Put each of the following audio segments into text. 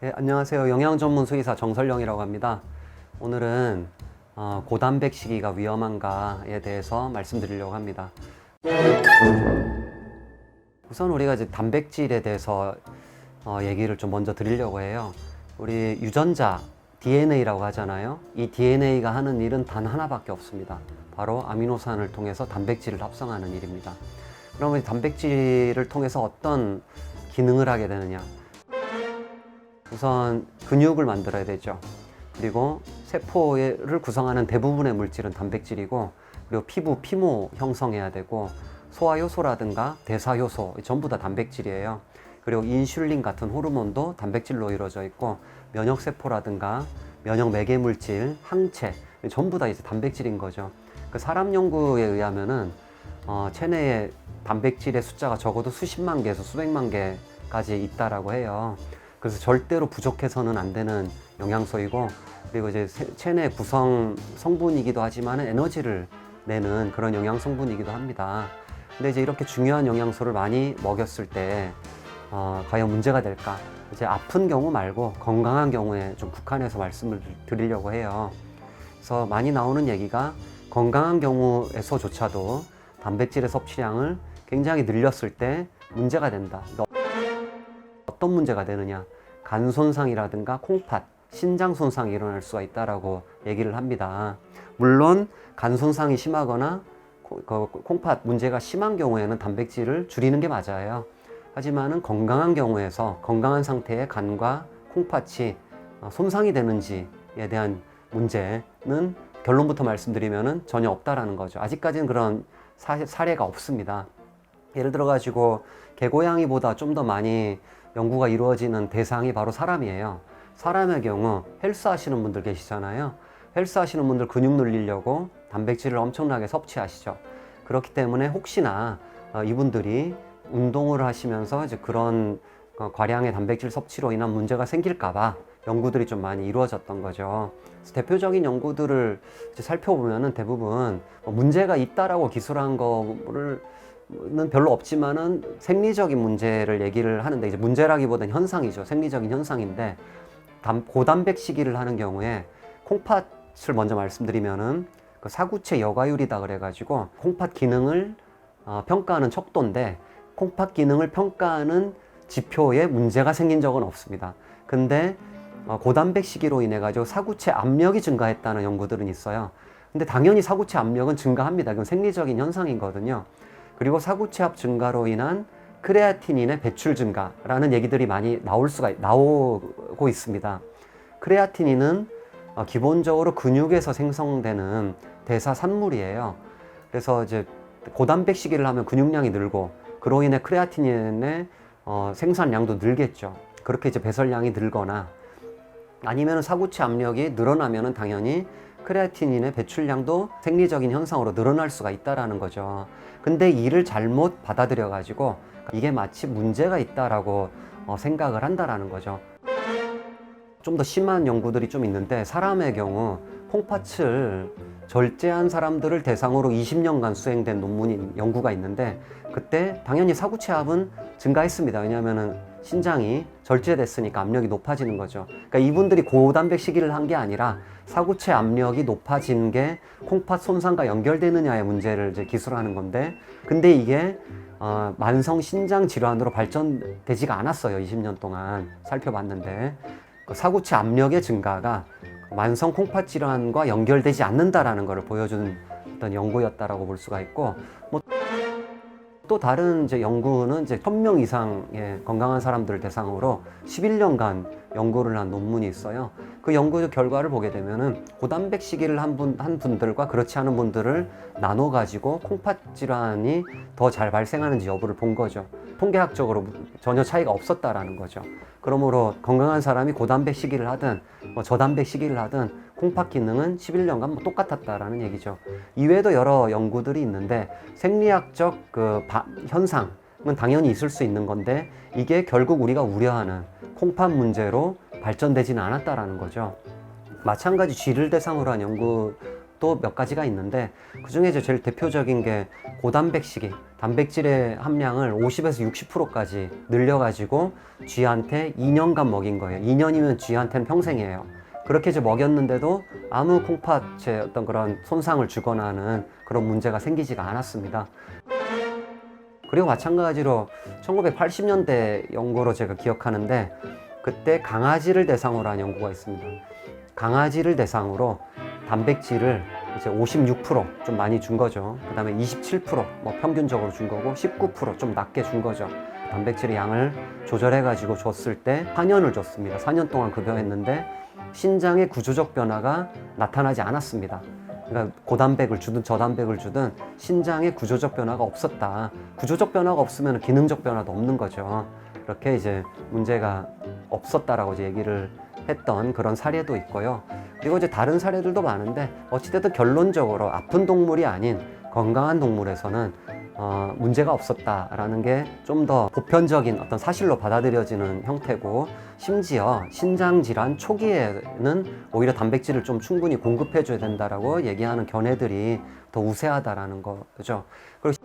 네, 안녕하세요. 영양 전문 수의사 정설영이라고 합니다. 오늘은 고단백식이가 위험한가에 대해서 말씀드리려고 합니다. 우선 우리가 이제 단백질에 대해서 얘기를 좀 먼저 드리려고 해요. 우리 유전자 DNA라고 하잖아요. 이 DNA가 하는 일은 단 하나밖에 없습니다. 바로 아미노산을 통해서 단백질을 합성하는 일입니다. 그러면 단백질을 통해서 어떤 기능을 하게 되느냐? 우선 근육을 만들어야 되죠. 그리고 세포를 구성하는 대부분의 물질은 단백질이고, 그리고 피부, 피모 형성해야 되고, 소화효소라든가 대사효소 전부 다 단백질이에요. 그리고 인슐린 같은 호르몬도 단백질로 이루어져 있고, 면역세포라든가 면역 매개물질, 항체 전부 다 이제 단백질인 거죠. 그 사람 연구에 의하면은 체내에 단백질의 숫자가 적어도 수십만 개에서 수백만 개까지 있다라고 해요. 그래서 절대로 부족해서는 안 되는 영양소이고, 그리고 이제 체내 구성 성분이기도 하지만 에너지를 내는 그런 영양 성분이기도 합니다. 근데 이제 이렇게 중요한 영양소를 많이 먹였을 때 과연 문제가 될까? 이제 아픈 경우 말고 건강한 경우에 좀 국한해서 말씀을 드리려고 해요. 그래서 많이 나오는 얘기가 건강한 경우에서조차도 단백질의 섭취량을 굉장히 늘렸을 때 문제가 된다. 어떤 문제가 되느냐? 간 손상이라든가 콩팥, 신장 손상이 일어날 수가 있다라고 얘기를 합니다. 물론 간 손상이 심하거나 콩팥 문제가 심한 경우에는 단백질을 줄이는 게 맞아요. 하지만은 건강한 경우에서 건강한 상태의 간과 콩팥이 손상이 되는지에 대한 문제는 결론부터 말씀드리면은 전혀 없다라는 거죠. 아직까지는 그런 사례가 없습니다. 예를 들어 가지고 개고양이보다 좀 더 많이 연구가 이루어지는 대상이 바로 사람이에요. 사람의 경우 헬스 하시는 분들 계시잖아요. 헬스 하시는 분들 근육 늘리려고 단백질을 엄청나게 섭취하시죠. 그렇기 때문에 혹시나 이분들이 운동을 하시면서 이제 그런 과량의 단백질 섭취로 인한 문제가 생길까봐 연구들이 좀 많이 이루어졌던 거죠. 그래서 대표적인 연구들을 이제 살펴보면은 대부분 문제가 있다라고 기술한 거를 는 별로 없지만은 생리적인 문제를 얘기를 하는데, 이제 문제라기보다는 현상이죠. 생리적인 현상인데, 고단백식이를 하는 경우에 콩팥을 먼저 말씀드리면은 그 사구체 여과율이다 그래가지고 콩팥 기능을 평가하는 척도인데, 콩팥 기능을 평가하는 지표에 문제가 생긴 적은 없습니다. 근데 고단백식이로 인해 가지고 사구체 압력이 증가했다는 연구들은 있어요. 근데 당연히 사구체 압력은 증가합니다. 그건 생리적인 현상이거든요. 그리고 사구체압 증가로 인한 크레아티닌의 배출 증가라는 얘기들이 많이 나오고 있습니다. 크레아티닌은 기본적으로 근육에서 생성되는 대사산물이에요. 그래서 이제 고단백식이를 하면 근육량이 늘고, 그로 인해 크레아티닌의 생산량도 늘겠죠. 그렇게 이제 배설량이 늘거나 아니면 사구체 압력이 늘어나면은 당연히 크레아티닌의 배출량도 생리적인 현상으로 늘어날 수가 있다라는 거죠. 근데 이를 잘못 받아들여 가지고 이게 마치 문제가 있다라고 생각을 한다라는 거죠. 좀 더 심한 연구들이 좀 있는데, 사람의 경우 콩팥을 절제한 사람들을 대상으로 20년간 수행된 연구가 있는데, 그때 당연히 사구체압은 증가했습니다. 왜냐하면은 신장이 절제됐으니까 압력이 높아지는 거죠. 그러니까 이분들이 고단백식이를 한 게 아니라 사구체 압력이 높아진 게 콩팥 손상과 연결되느냐의 문제를 이제 기술하는 건데, 근데 이게 만성 신장 질환으로 발전되지가 않았어요. 20년 동안 살펴봤는데, 그 사구체 압력의 증가가 만성 콩팥 질환과 연결되지 않는다라는 것을 보여준 어떤 연구였다라고 볼 수가 있고, 또 다른 이제 연구는 이제 1000명 이상의 건강한 사람들을 대상으로 11년간 연구를 한 논문이 있어요. 그 연구 결과를 보게 되면은 고단백식이를 한 분들과 그렇지 않은 분들을 나눠 가지고 콩팥 질환이 더 잘 발생하는지 여부를 본 거죠. 통계학적으로 전혀 차이가 없었다라는 거죠. 그러므로 건강한 사람이 고단백식이를 하든 저단백식이를 하든 콩팥 기능은 11년간 똑같았다라는 얘기죠. 이외에도 여러 연구들이 있는데, 생리학적 현상은 당연히 있을 수 있는 건데, 이게 결국 우리가 우려하는 콩팥 문제로 발전되지는 않았다라는 거죠. 마찬가지 쥐를 대상으로 한 연구 또 몇 가지가 있는데 그중에 이제 제일 대표적인 게 고단백식이 단백질의 함량을 50에서 60%까지 늘려가지고 쥐한테 2년간 먹인 거예요. 2년이면 쥐한테는 평생이에요. 그렇게 이제 먹였는데도 아무 콩팥에 어떤 그런 손상을 주거나 하는 그런 문제가 생기지가 않았습니다. 그리고 마찬가지로 1980년대 연구로 제가 기억하는데 그때 강아지를 대상으로 한 연구가 있습니다. 강아지를 대상으로 단백질을 이제 56%좀 많이 준 거죠. 그 다음에 27%뭐 평균적으로 준 거고 19%좀 낮게 준 거죠. 단백질의 양을 조절해가지고 줬을 때 4년을 줬습니다. 4년 동안 급여했는데 신장의 구조적 변화가 나타나지 않았습니다. 그러니까 고단백을 주든 저단백을 주든 신장의 구조적 변화가 없었다. 구조적 변화가 없으면 기능적 변화도 없는 거죠. 그렇게 이제 문제가 없었다라고 이제 얘기를 했던 그런 사례도 있고요. 그리고 이제 다른 사례들도 많은데 어찌됐든 결론적으로 아픈 동물이 아닌 건강한 동물에서는 문제가 없었다라는 게 좀 더 보편적인 어떤 사실로 받아들여지는 형태고, 심지어 신장질환 초기에는 오히려 단백질을 좀 충분히 공급해 줘야 된다라고 얘기하는 견해들이 더 우세하다라는 거죠. 그리고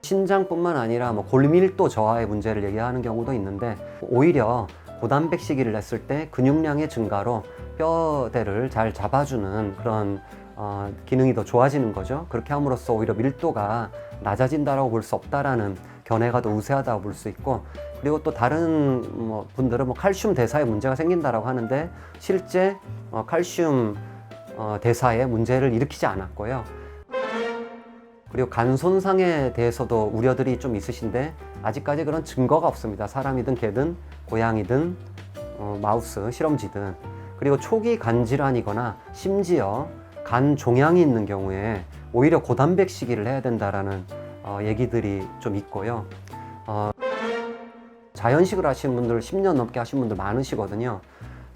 신장뿐만 아니라 뭐 골밀도 저하의 문제를 얘기하는 경우도 있는데, 오히려 고단백 시기를 냈을 때 근육량의 증가로 뼈대를 잘 잡아주는 그런 기능이 더 좋아지는 거죠. 그렇게 함으로써 오히려 밀도가 낮아진다라고 볼 수 없다라는 견해가 더 우세하다고 볼 수 있고, 그리고 또 다른 분들은 칼슘 대사에 문제가 생긴다라고 하는데 실제 칼슘 대사에 문제를 일으키지 않았고요. 그리고 간 손상에 대해서도 우려들이 좀 있으신데 아직까지 그런 증거가 없습니다. 사람이든 개든 고양이든 마우스, 실험쥐든. 그리고 초기 간 질환이거나 심지어 간 종양이 있는 경우에 오히려 고단백 시기를 해야 된다라는 얘기들이 좀 있고요. 자연식을 하시는 분들 10년 넘게 하신 분들 많으시거든요.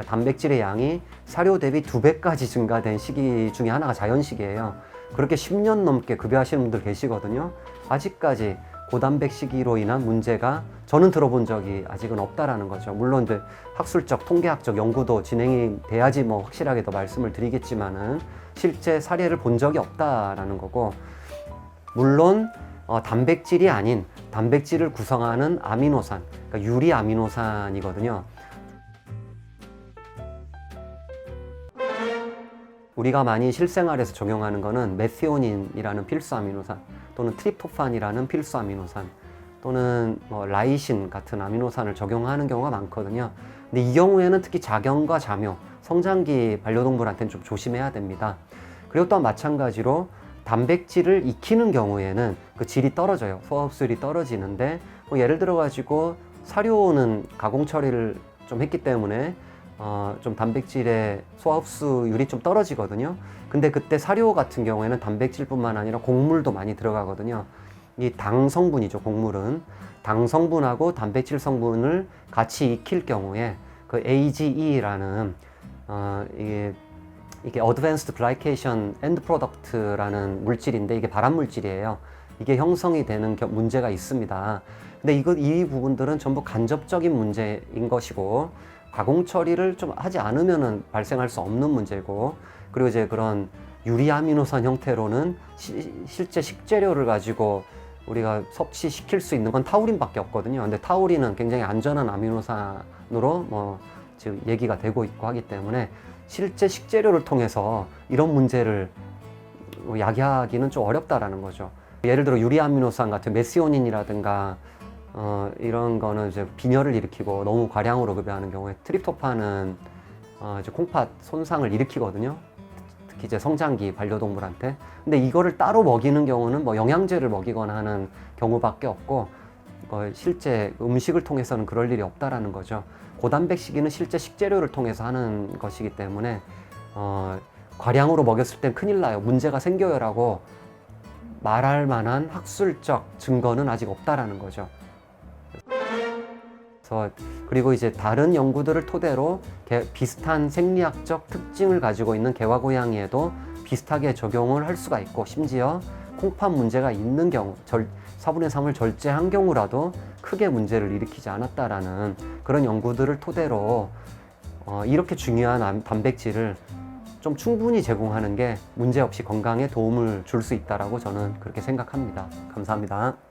단백질의 양이 사료 대비 2배까지 증가된 시기 중에 하나가 자연식이에요. 그렇게 10년 넘게 급여하시는 분들 계시거든요. 아직까지 고단백 시기로 인한 문제가 저는 들어본 적이 아직은 없다라는 거죠. 물론 이제 학술적, 통계학적 연구도 진행이 돼야지 확실하게 더 말씀을 드리겠지만은 실제 사례를 본 적이 없다라는 거고, 물론 단백질이 아닌 단백질을 구성하는 아미노산, 그러니까 유리 아미노산이거든요. 우리가 많이 실생활에서 적용하는 거는 메티오닌이라는 필수 아미노산, 또는 트립토판이라는 필수 아미노산, 또는 라이신 같은 아미노산을 적용하는 경우가 많거든요. 근데 이 경우에는 특히 자경과 자묘, 성장기 반려동물한테는 좀 조심해야 됩니다. 그리고 또한 마찬가지로 단백질을 익히는 경우에는 그 질이 떨어져요. 소화흡수율이 떨어지는데 예를 들어 가지고 사료는 가공 처리를 좀 했기 때문에 좀 단백질의 소화흡수율이 좀 떨어지거든요. 근데 그때 사료 같은 경우에는 단백질뿐만 아니라 곡물도 많이 들어가거든요. 이 당 성분이죠. 곡물은 당 성분하고 단백질 성분을 같이 익힐 경우에 그 AGE라는 이게 Advanced Glycation End Product라는 물질인데 이게 발암 물질이에요. 이게 형성이 되는 문제가 있습니다. 근데 이 부분들은 전부 간접적인 문제인 것이고, 가공 처리를 좀 하지 않으면은 발생할 수 없는 문제고, 그리고 이제 그런 유리아미노산 형태로는 실제 식재료를 가지고 우리가 섭취시킬 수 있는 건 타우린밖에 없거든요. 근데 타우린은 굉장히 안전한 아미노산으로 지금 얘기가 되고 있고 하기 때문에 실제 식재료를 통해서 이런 문제를 야기하기는 좀 어렵다라는 거죠. 예를 들어 유리아미노산 같은 메시오닌이라든가 이런 거는 이제 빈혈을 일으키고 너무 과량으로 급여하는 경우에, 트립토판은 이제 콩팥 손상을 일으키거든요. 특히 이제 성장기 반려동물한테. 근데 이거를 따로 먹이는 경우는 영양제를 먹이거나 하는 경우밖에 없고, 실제 음식을 통해서는 그럴 일이 없다라는 거죠. 고단백 시기는 실제 식재료를 통해서 하는 것이기 때문에 과량으로 먹였을 땐 큰일 나요. 문제가 생겨요라고 말할 만한 학술적 증거는 아직 없다라는 거죠. 그리고 이제 다른 연구들을 토대로 비슷한 생리학적 특징을 가지고 있는 개와 고양이에도 비슷하게 적용을 할 수가 있고, 심지어 콩팥 문제가 있는 경우, 4분의 3을 절제한 경우라도 크게 문제를 일으키지 않았다라는 그런 연구들을 토대로 이렇게 중요한 단백질을 좀 충분히 제공하는 게 문제없이 건강에 도움을 줄 수 있다라고 저는 그렇게 생각합니다. 감사합니다.